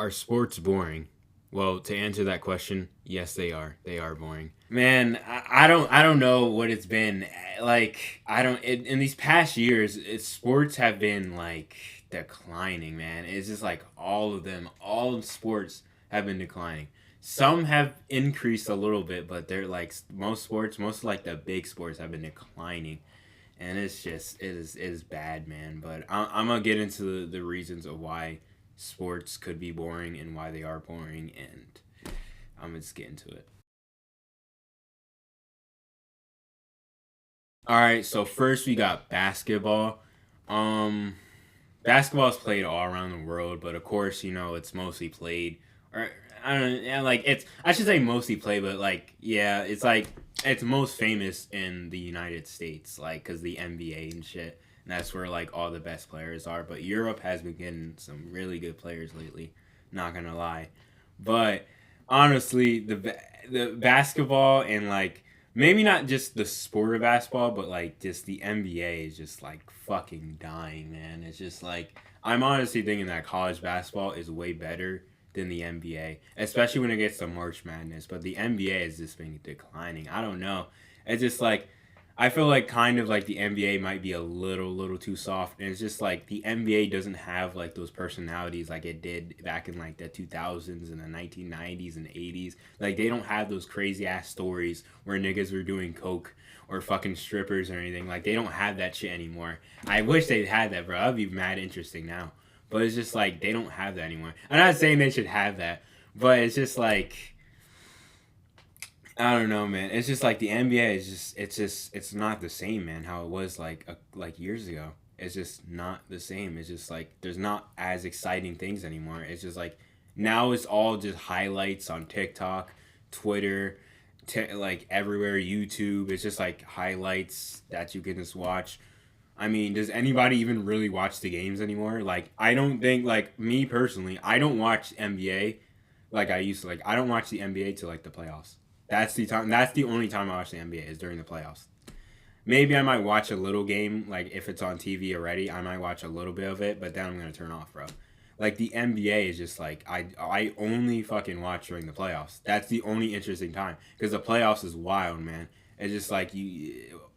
Are sports boring? Well, to answer that question, yes, they are. They are boring. Man, I don't know what it's been like. I don't in these past years, sports have been like declining. Man, it's just like all of them, all sports have been declining. Some have increased a little bit, but they're like most sports, most like the big sports have been declining, and it's just it is bad, man. But I'm gonna get into the reasons of why sports could be boring and why they are boring, and I'm gonna just get into it. All right, so first we got basketball. Um, Basketball is played all around the world, but of course, it's mostly played, or I don't know, yeah, like I should say mostly played, but like yeah, it's like it's most famous in the United States, like because the NBA and shit. And that's where like all the best players are. But Europe has been getting some really good players lately. Not gonna lie, but honestly, the basketball and like maybe not just the sport of basketball, but like just the NBA is just like fucking dying, man. It's just like I'm honestly thinking that college basketball is way better than the NBA, especially when it gets to March Madness. But the NBA has just been declining. I don't know. It's just like I feel like kind of like the NBA might be a little too soft, and it's just like the NBA doesn't have like those personalities like it did back in like the 2000s and the 1990s and 80s. Like they don't have those crazy ass stories where niggas were doing coke or fucking strippers or anything. Like they don't have that shit anymore. I wish they had that, bro. That'd be mad interesting now. But it's just like they don't have that anymore. I'm not saying they should have that, but it's just like I don't know, man. It's just like the NBA is it's not the same, man. How it was like years ago. It's just not the same. It's just like there's not as exciting things anymore. It's just like now it's all just highlights on TikTok, Twitter, like everywhere, YouTube. It's just like highlights that you can just watch. I mean, does anybody even really watch the games anymore? Like, I don't think like me personally, I don't watch NBA like I used to. Like, I don't watch the NBA till like the playoffs. That's the time. That's the only time I watch the NBA is during the playoffs. Maybe I might watch a little game, like if it's on TV already, I might watch a little bit of it, but then I'm gonna turn off, bro. Like the NBA is just like I only fucking watch during the playoffs. That's the only interesting time because the playoffs is wild, man. It's just like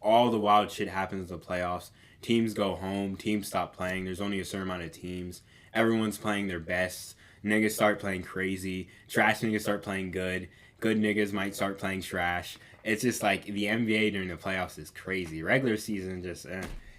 all the wild shit happens in the playoffs. Teams go home. Teams stop playing. There's only a certain amount of teams. Everyone's playing their best. Niggas start playing crazy. Trash niggas start playing good. Good niggas might start playing trash. It's just like the NBA during the playoffs is crazy. Regular season just,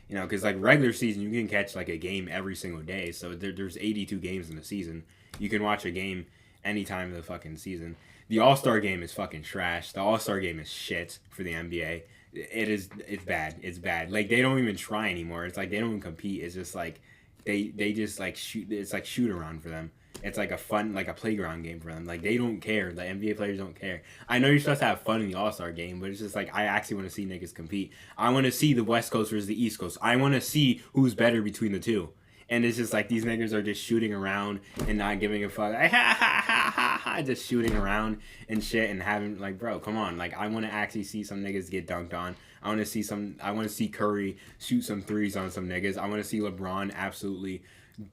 because like regular season you can catch like a game every single day. So there's 82 games in the season. You can watch a game anytime of the fucking season. The All Star game is fucking trash. The All Star game is shit for the NBA. It's bad. It's bad. Like they don't even try anymore. It's like they don't even compete. It's just like they just like shoot. It's like shoot around for them. It's like a fun, like a playground game for them. Like they don't care. The NBA players don't care. I know you're supposed to have fun in the All Star game, but it's just like I actually want to see niggas compete. I want to see the West Coast versus the East Coast. I want to see who's better between the two. And it's just like these niggas are just shooting around and not giving a fuck. Like, ha ha ha ha ha, just shooting around and shit and having like, bro, come on. Like I want to actually see some niggas get dunked on. I want to see some. I want to see Curry shoot some threes on some niggas. I want to see LeBron absolutely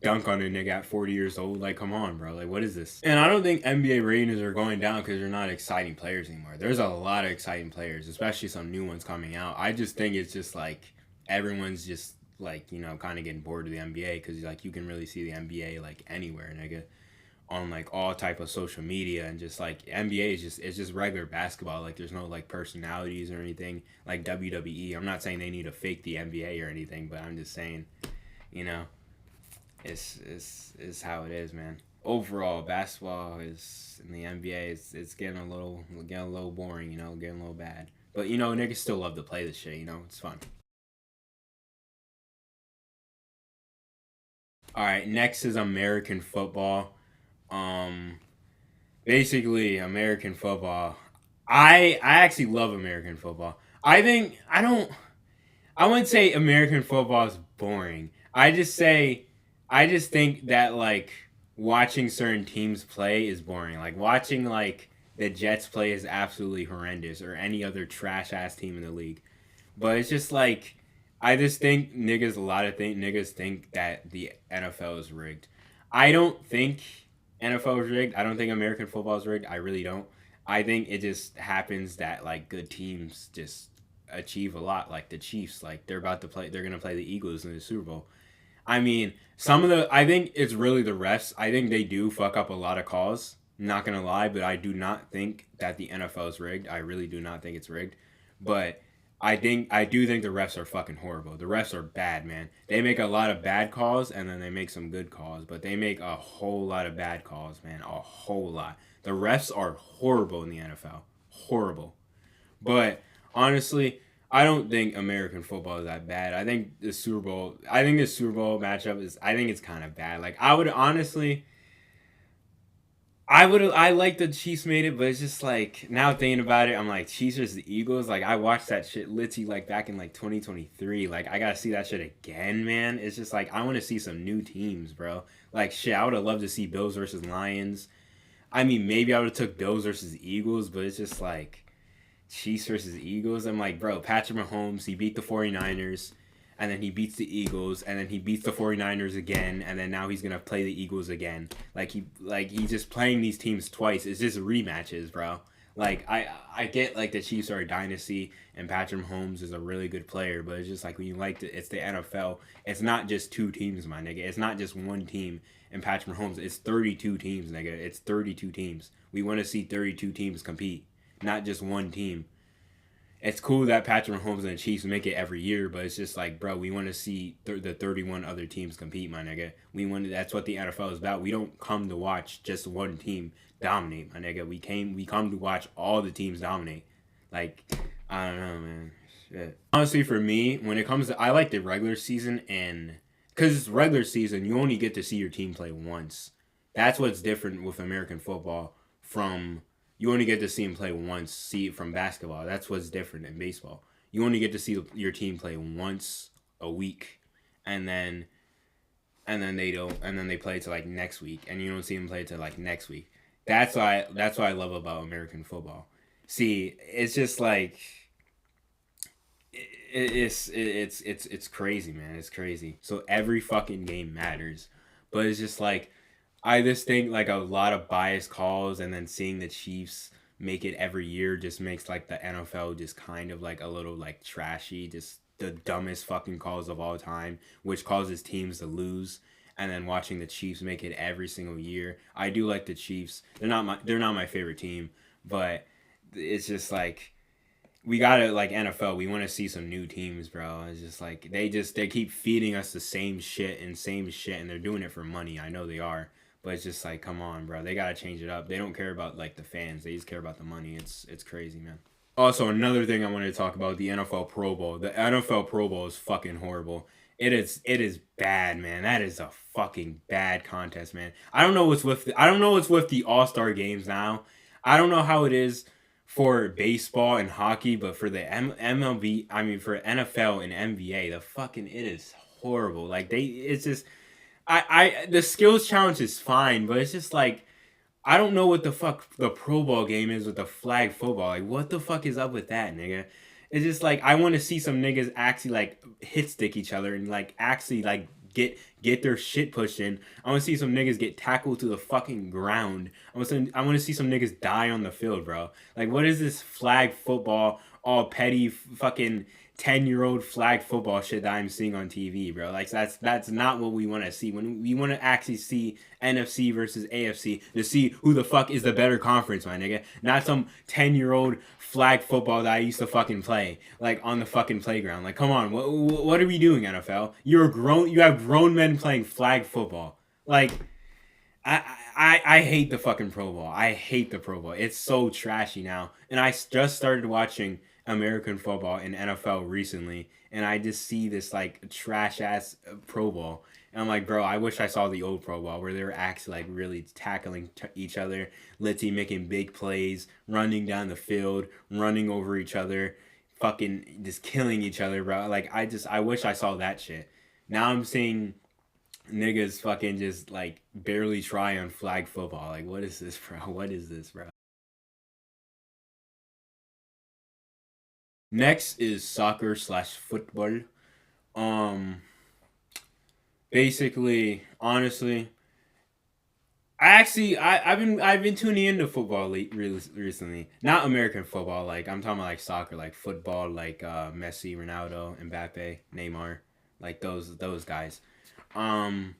dunk on a nigga at 40 years old. Like, come on, bro. Like, what is this? And I don't think NBA ratings are going down because they're not exciting players anymore. There's a lot of exciting players, especially some new ones coming out. I just think it's just like everyone's just like, kind of getting bored of the NBA because like you can really see the NBA like anywhere, nigga. On like all type of social media and just like NBA is just it's just regular basketball. Like there's no like personalities or anything like WWE. I'm not saying they need to fake the NBA or anything, but I'm just saying, you know, it's how it is, man. Overall, basketball is in the NBA. It's getting a little boring, getting a little bad. But niggas still love to play this shit. It's fun. All right, next is American football. Um, Basically American football. I actually love American football. I wouldn't say American football is boring. I just think that like watching certain teams play is boring. Like watching like the Jets play is absolutely horrendous or any other trash ass team in the league. But it's just like I just think niggas a lot of think niggas think that the NFL is rigged. I don't think NFL is rigged. I don't think American football is rigged. I really don't. I think it just happens that like good teams just achieve a lot. Like the Chiefs, like they're about to play. They're gonna play the Eagles in the Super Bowl. I mean, some of the. I think it's really the refs. I think they do fuck up a lot of calls. Not gonna lie, but I do not think that the NFL is rigged. I really do not think it's rigged. But I do think the refs are fucking horrible. The refs are bad, man. They make a lot of bad calls and then they make some good calls, but they make a whole lot of bad calls, man. A whole lot. The refs are horrible in the NFL. Horrible. But honestly, I don't think American football is that bad. I think the Super Bowl matchup is I think it's kind of bad. Like I would honestly I like the Chiefs made it, but it's just like now thinking about it, I'm like Chiefs versus the Eagles. Like I watched that shit literally like back in like 2023. Like I gotta see that shit again, man. It's just like I want to see some new teams, bro. Like shit, I would have loved to see Bills versus Lions. I mean, maybe I would have took Bills versus Eagles, but it's just like Chiefs versus Eagles. I'm like, bro, Patrick Mahomes, he beat the 49ers, and then he beats the Eagles, and then he beats the 49ers again, and then now he's going to play the Eagles again. He's just playing these teams twice. It's just rematches, bro. Like I get like the Chiefs are a dynasty and Patrick Mahomes is a really good player, but it's just like when you like it's the NFL. It's not just two teams, my nigga. It's not just one team and Patrick Mahomes. It's 32 teams, nigga. It's 32 teams. We want to see 32 teams compete, not just one team. It's cool that Patrick Mahomes and the Chiefs make it every year, but it's just like, bro, we want to see the 31 other teams compete, my nigga. That's what the NFL is about. We don't come to watch just one team dominate, my nigga. We come to watch all the teams dominate. Like, I don't know, man. Shit. Honestly, for me, when it comes to, I like the regular season, and because it's regular season, you only get to see your team play once. That's what's different with American football from you only get to see him play once. See it from basketball. That's what's different in baseball. You only get to see your team play once a week, and then they don't, and then they play to like next week, and you don't see them play to like next week. That's what I love about American football. See, it's just like it's crazy, man. It's crazy. So every fucking game matters, but it's just like I just think like a lot of biased calls, and then seeing the Chiefs make it every year just makes like the NFL just kind of like a little like trashy, just the dumbest fucking calls of all time, which causes teams to lose. And then watching the Chiefs make it every single year, I do like the Chiefs. They're not my favorite team, but it's just like we gotta like NFL. We want to see some new teams, bro. It's just like they keep feeding us the same shit, and they're doing it for money. I know they are, but it's just like, come on, bro. They gotta change it up. They don't care about like the fans. They just care about the money. It's crazy, man. Also, another thing I wanted to talk about the NFL Pro Bowl. The NFL Pro Bowl is fucking horrible. It is bad, man. That is a fucking bad contest, man. I don't know what's with the All Star games now. I don't know how it is for baseball and hockey, but for the MLB, I mean for NFL and NBA, the fucking it is horrible. Like it's just the skills challenge is fine, but it's just like I don't know what the fuck the Pro Bowl game is with the flag football. Like, what the fuck is up with that, nigga? It's just like I want to see some niggas actually like hit stick each other and like actually like get their shit pushed in. I want to see some niggas get tackled to the fucking ground. I want to see some niggas die on the field, bro. Like, what is this flag football, all petty fucking 10-year-old flag football shit that I'm seeing on TV, bro? Like, that's not what we want to see. When we want to actually see NFC versus AFC to see who the fuck is the better conference, my nigga. Not some 10-year-old flag football that I used to fucking play, like on the fucking playground. Like, come on, what are we doing, NFL? You have grown men playing flag football. Like, I hate the fucking Pro Bowl. I hate the Pro Bowl. It's so trashy now. And I just started watching American football and NFL recently, and I just see this like trash ass Pro Bowl. And I'm like, bro, I wish I saw the old Pro Bowl where they were actually like really tackling each other, literally making big plays, running down the field, running over each other, fucking just killing each other, bro. Like I wish I saw that shit. Now I'm seeing niggas fucking just like barely try on flag football. Like, what is this, bro? What is this, bro? Next is soccer slash football. Um, basically, honestly, I Actually, I've been tuning into football recently. Not American football, like I'm talking about like soccer, like football, like Messi, Ronaldo, Mbappe, Neymar, like those guys. Um,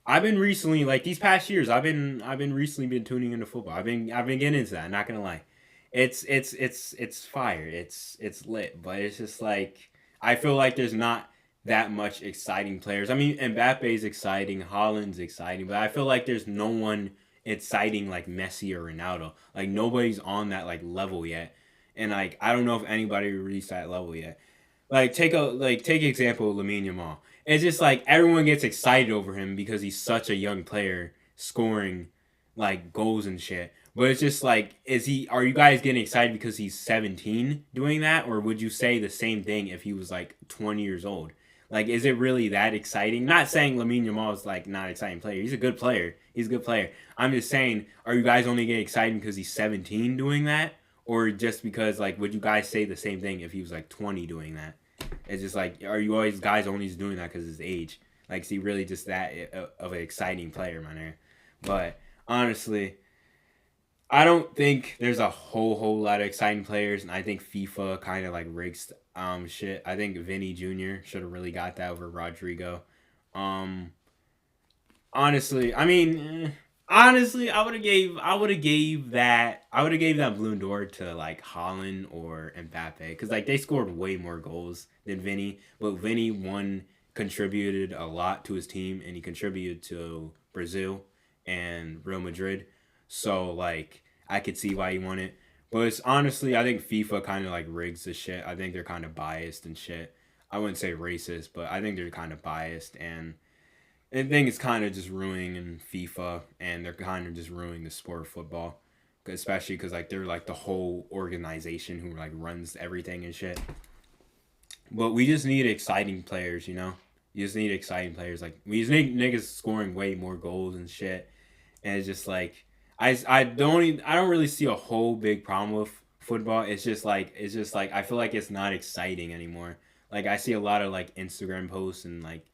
I've been recently like these past years. I've been recently been tuning into football. I've been getting into that. Not gonna lie, it's fire. It's lit, but it's just like I feel like there's not that much exciting players. I mean, Mbappe's exciting, Holland's exciting, but I feel like there's no one exciting like Messi or Ronaldo. Like nobody's on that like level yet, and like I don't know if anybody reached that level yet. Take example of Lamine Yamal. It's just like everyone gets excited over him because he's such a young player scoring like goals and shit. But it's just like, are you guys getting excited because he's 17 doing that? Or would you say the same thing if he was like 20 years old? Like, is it really that exciting? Not saying Lamine Yamal is like not an exciting player. He's a good player. He's a good player. I'm just saying, are you guys only getting excited because he's 17 doing that? Or just because, like, would you guys say the same thing if he was like 20 doing that? It's just like, are you always guys only just doing that because of his age? Like, is he really just that of an exciting player, my man? But honestly, I don't think there's a whole lot of exciting players, and I think FIFA kind of like rigs shit. I think Vinny Jr. should have really got that over Rodrigo. Um, honestly, I mean, honestly, I would have gave that Blue Door to like Holland or Mbappe because like they scored way more goals than Vinny, but Vinny one contributed a lot to his team and he contributed to Brazil and Real Madrid. So like I could see why he won it. But it's honestly I think FIFA kind of like rigs the shit. I think they're kind of biased and shit. I wouldn't say racist, but I think they're kind of biased and I think it's kind of just ruining FIFA, and they're kind of just ruining the sport of football, especially because like they're like the whole organization who like runs everything and shit. But we just need exciting players, you know. You just need exciting players. Like we just need niggas scoring way more goals and shit. And it's just like I don't really see a whole big problem with football. It's just like I feel like it's not exciting anymore. Like I see a lot of like Instagram posts and like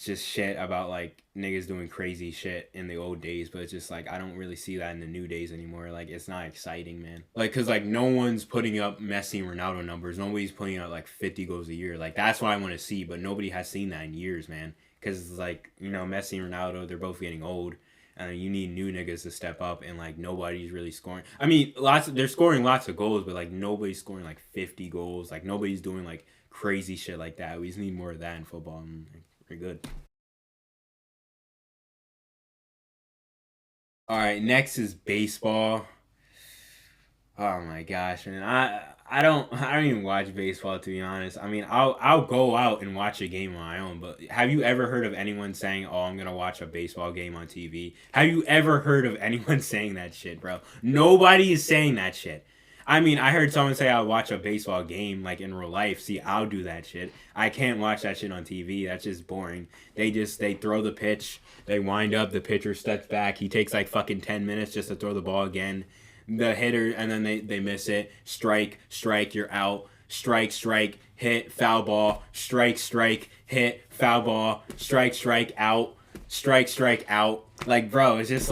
just shit about like niggas doing crazy shit in the old days, but it's just like I don't really see that in the new days anymore. Like it's not exciting, man. Like cuz like no one's putting up Messi and Ronaldo numbers. Nobody's putting out like 50 goals a year. Like that's what I want to see, but nobody has seen that in years, man. Cuz like, you know, Messi and Ronaldo, they're both getting old. And you need new niggas to step up, and like nobody's really scoring. I mean, they're scoring lots of goals, but like nobody's scoring like 50 goals. Like nobody's doing like crazy shit like that. We just need more of that in football. And we're good. All right, next is baseball. Oh my gosh, man. I don't even watch baseball to be honest. I mean, I'll go out and watch a game on my own, but have you ever heard of anyone saying, "Oh, I'm going to watch a baseball game on TV?" Have you ever heard of anyone saying that shit, bro? Nobody is saying that shit. I mean, I heard someone say I'll watch a baseball game like in real life. See, I'll do that shit. I can't watch that shit on TV. That's just boring. They throw the pitch, they wind up, the pitcher steps back. He takes like fucking 10 minutes just to throw the ball again. The hitter and then they miss it. Strike, strike, you're out. Strike, strike, hit, foul ball. Strike, strike, hit, foul ball. Strike, strike, out. Strike, strike, out. Like, bro, it's just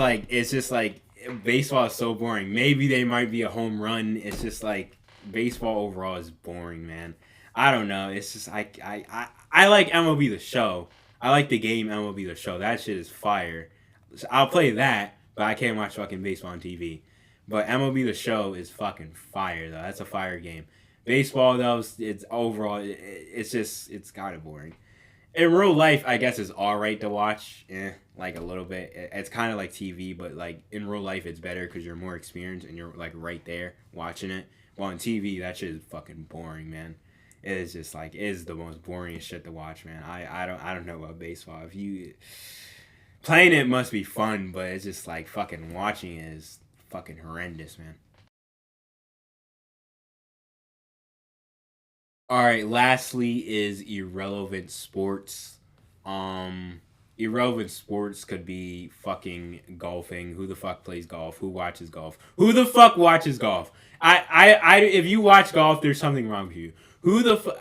like baseball is so boring. Maybe they might be a home run. It's just like baseball overall is boring, man. I don't know. It's just I like MLB the show. I like the game MLB the show. That shit is fire. So I'll play that, but I can't watch fucking baseball on TV. But MLB the show is fucking fire though. That's a fire game. Baseball though, it's overall it's kind of boring. In real life, I guess it's all right to watch, like a little bit. It's kind of like TV, but like in real life, it's better because you're more experienced and you're like right there watching it. While on TV, that shit is fucking boring, man. It is just like it is the most boring shit to watch, man. I don't know about baseball. If you playing it must be fun, but it's just like fucking watching it is fucking horrendous, man. All right, lastly is irrelevant sports. Um Irrelevant sports could be fucking golfing. Who the fuck plays golf? Who watches golf? Who the fuck watches golf? If you watch golf, there's something wrong with you.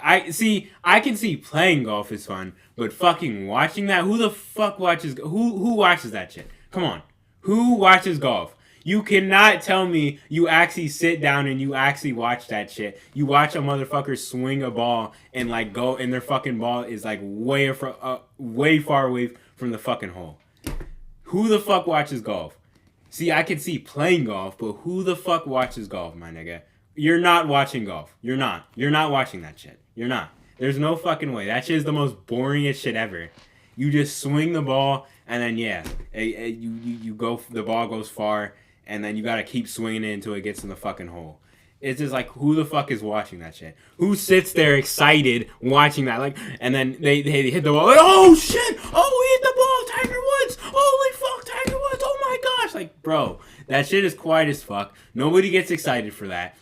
I see. I can see playing golf is fun, but fucking watching that. Who the fuck watches? Who watches that shit? Come on. Who watches golf? You cannot tell me you actually sit down and you actually watch that shit. You watch a motherfucker swing a ball and like go, and their fucking ball is like way far away from the fucking hole. Who the fuck watches golf? See, I can see playing golf, but who the fuck watches golf, my nigga? You're not watching golf. You're not. You're not watching that shit. You're not. There's no fucking way. That shit is the most boringest shit ever. You just swing the ball, and then yeah, you go. The ball goes far, and then you gotta keep swinging it until it gets in the fucking hole. It's just like, who the fuck is watching that shit? Who sits there excited watching that? Like, and then they hit the ball. Like, oh shit! Oh, he hit the ball! Tiger Woods! Holy fuck, Tiger Woods! Oh my gosh! Like, bro, that shit is quiet as fuck. Nobody gets excited for that.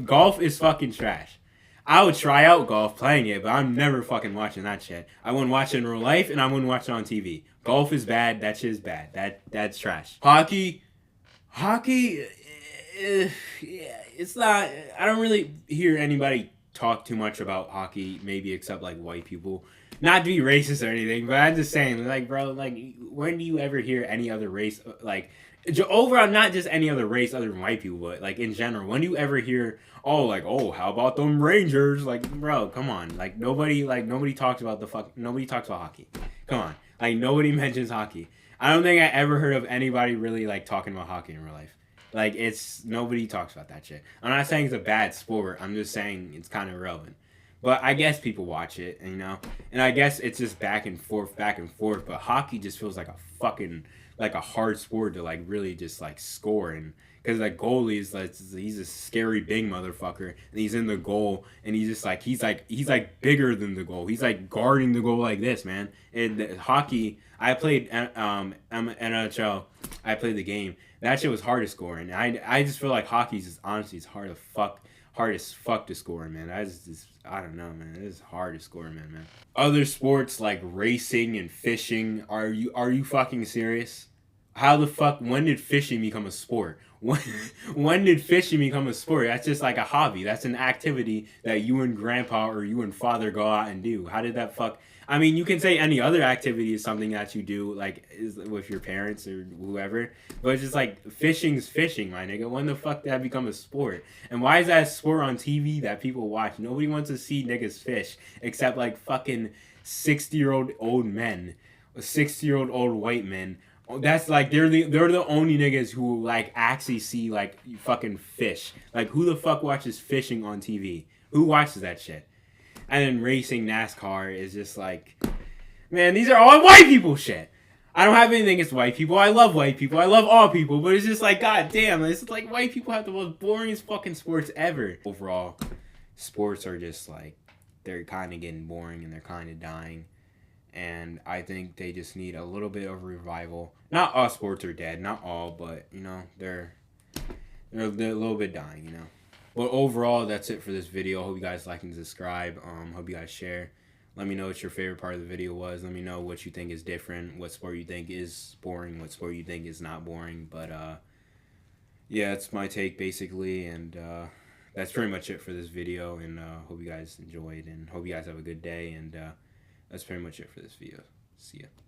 Golf is fucking trash. I would try out golf playing it, but I'm never fucking watching that shit. I wouldn't watch it in real life, and I wouldn't watch it on TV. Golf is bad. That shit is bad. That's trash. Hockey, yeah, it's not. I don't really hear anybody talk too much about hockey, maybe except like white people. Not to be racist or anything, but I'm just saying, like, bro, like, when do you ever hear any other race, like, overall, not just any other race other than white people, but like in general, when do you ever hear, oh, like, oh, how about them Rangers? Like, bro, come on, nobody talks about nobody talks about hockey. Come on, like, nobody mentions hockey. I don't think I ever heard of anybody really like talking about hockey in real life. Like, nobody talks about that shit. I'm not saying it's a bad sport. I'm just saying it's kind of irrelevant. But I guess people watch it, and I guess it's just back and forth. But hockey just feels like a fucking, like a hard sport to like really just like score, and because like goalie is like, he's a scary big motherfucker, and he's in the goal, and he's like bigger than the goal. He's like guarding the goal like this, man. And hockey, I played NHL. I played the game. That shit was hard to score, and I just feel like hockey's just honestly it's hard as fuck to score, man. I don't know, man. It is hard to score, man. Other sports like racing and fishing, are you fucking serious? How the fuck? When did fishing become a sport? When did fishing become a sport? That's just like a hobby. That's an activity that you and grandpa or you and father go out and do. How did that fuck? I mean, you can say any other activity is something that you do, like, is with your parents or whoever. But it's just like, fishing's fishing, my nigga. When the fuck did that become a sport? And why is that a sport on TV that people watch? Nobody wants to see niggas fish except like fucking 60-year-old old men, 60-year-old old white men. That's like they're the only niggas who like actually see like fucking fish. Like, who the fuck watches fishing on TV? Who watches that shit? And then racing, NASCAR is just like, man, these are all white people shit. I don't have anything against white people. I love white people. I love all people. But it's just like, god damn, it's like white people have the most boringest fucking sports ever. Overall, sports are just like, they're kind of getting boring and they're kind of dying. And I think they just need a little bit of revival. Not all sports are dead, not all, but they're a little bit dying, But overall, that's it for this video. Hope you guys like and subscribe. Hope you guys share. Let me know what your favorite part of the video was. Let me know what you think is different. What sport you think is boring. What sport you think is not boring. But yeah, it's my take basically. And that's pretty much it for this video. And hope you guys enjoyed. And hope you guys have a good day. And that's pretty much it for this video. See ya.